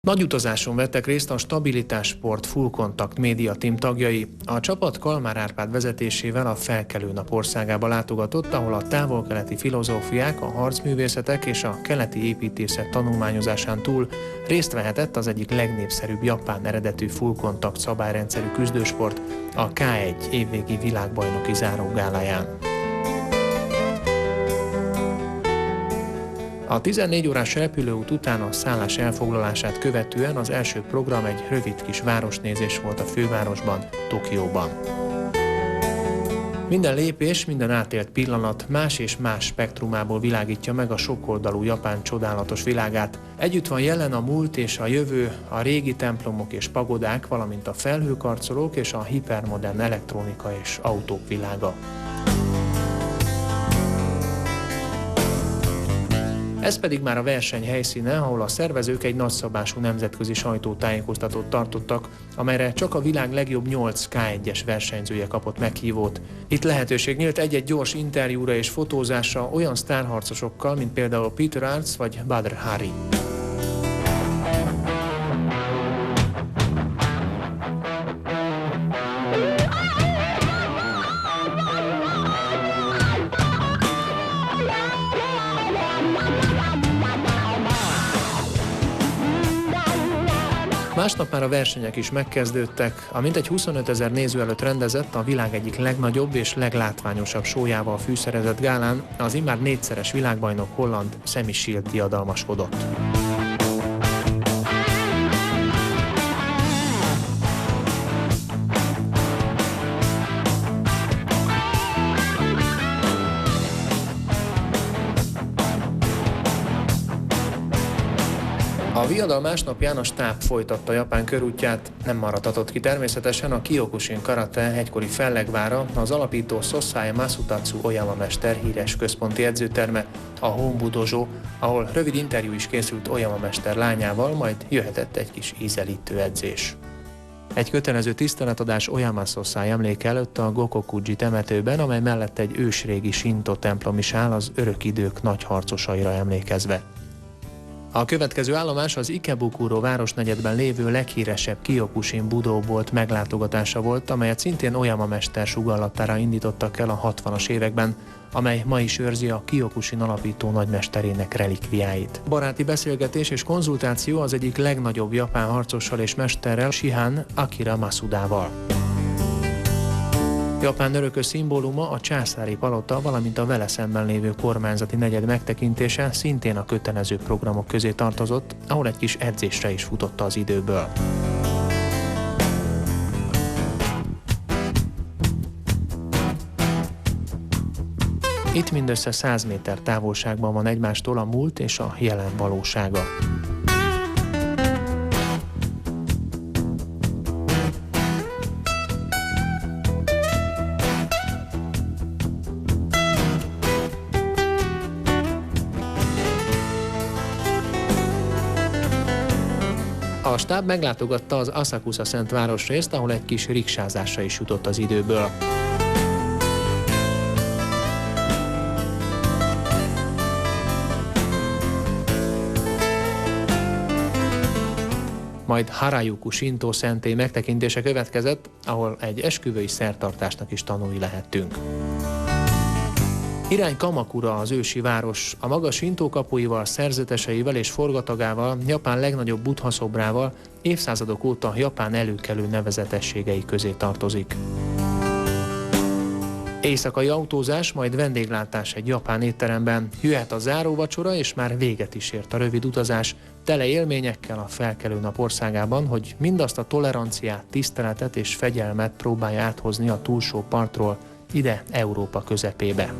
Nagy utazáson vettek részt a Stabilitás Sport Full Contact Media Team tagjai. A csapat Kalmár Árpád vezetésével a Felkelő Nap országába látogatott, ahol a távol-keleti filozófiák, a harcművészetek és a keleti építészet tanulmányozásán túl részt vehetett az egyik legnépszerűbb japán eredetű full contact szabályrendszerű küzdősport, a K1 évvégi világbajnoki zárógáláján. A 14 órás repülőút után a szállás elfoglalását követően az első program egy rövid kis városnézés volt a fővárosban, Tokióban. Minden lépés, minden átélt pillanat más és más spektrumából világítja meg a sokoldalú Japán csodálatos világát. Együtt van jelen a múlt és a jövő, a régi templomok és pagodák, valamint a felhőkarcolók és a hipermodern elektronika és autók világa. Ez pedig már a verseny helyszíne, ahol a szervezők egy nagyszabású nemzetközi sajtótájékoztatót tartottak, amelyre csak a világ legjobb 8 K1-es versenyzője kapott meghívót. Itt lehetőség nyílt egy-egy gyors interjúra és fotózásra olyan sztárharcosokkal, mint például Peter Arts vagy Badr Hari. Másnap már a versenyek is megkezdődtek. A mintegy 25 000 néző előtt rendezett, a világ egyik legnagyobb és leglátványosabb sójával fűszerezett gálán az immár 4-szeres világbajnok holland Sammy Shield diadalmaskodott. A viadal másnapján a stáb folytatta Japán körútját, nem maradhatott ki természetesen a Kyokushin karate egykori fellegvára, az alapító Sosai Masutatsu Oyama mester híres központi edzőterme, a Honbu Dojo, ahol rövid interjú is készült Oyama mester lányával, majd jöhetett egy kis ízelítő edzés. Egy kötelező tiszteletadás Oyama Sosai emléke előtt a Gokokuji temetőben, amely mellett egy ősrégi Shinto templom is áll az örök idők nagy harcosaira emlékezve. A következő állomás az Ikebukuro városnegyedben lévő leghíresebb Kyokushin Budóbolt meglátogatása volt, amelyet szintén Oyama mester sugallatára indítottak el a 60-as években, amely ma is őrzi a Kyokushin alapító nagymesterének relikviáit. Baráti beszélgetés és konzultáció az egyik legnagyobb japán harcossal és mesterrel, Shihan Akira Masudával. Japán örökös szimbóluma a császári palota, valamint a vele szemben lévő kormányzati negyed megtekintése szintén a kötelező programok közé tartozott, ahol egy kis edzésre is futotta az időből. Itt mindössze 100 méter távolságban van egymástól a múlt és a jelen valósága. A stáb meglátogatta az Asakusa Szent városrészt, ahol egy kis riksázásra is jutott az időből. Majd Harajuku Shinto szentély megtekintése következett, ahol egy esküvői szertartásnak is tanúi lehettünk. Irány Kamakura, az ősi város, a maga Shinto kapuival, szerzeteseivel és forgatagával, Japán legnagyobb buddha szobrával évszázadok óta Japán előkelő nevezetességei közé tartozik. Éjszakai autózás, majd vendéglátás egy japán étteremben, jöhet a záróvacsora, és már véget is ért a rövid utazás, tele élményekkel a Felkelő Nap országában, hogy mindazt a toleranciát, tiszteletet és fegyelmet próbálja áthozni a túlsó partról ide, Európa közepébe.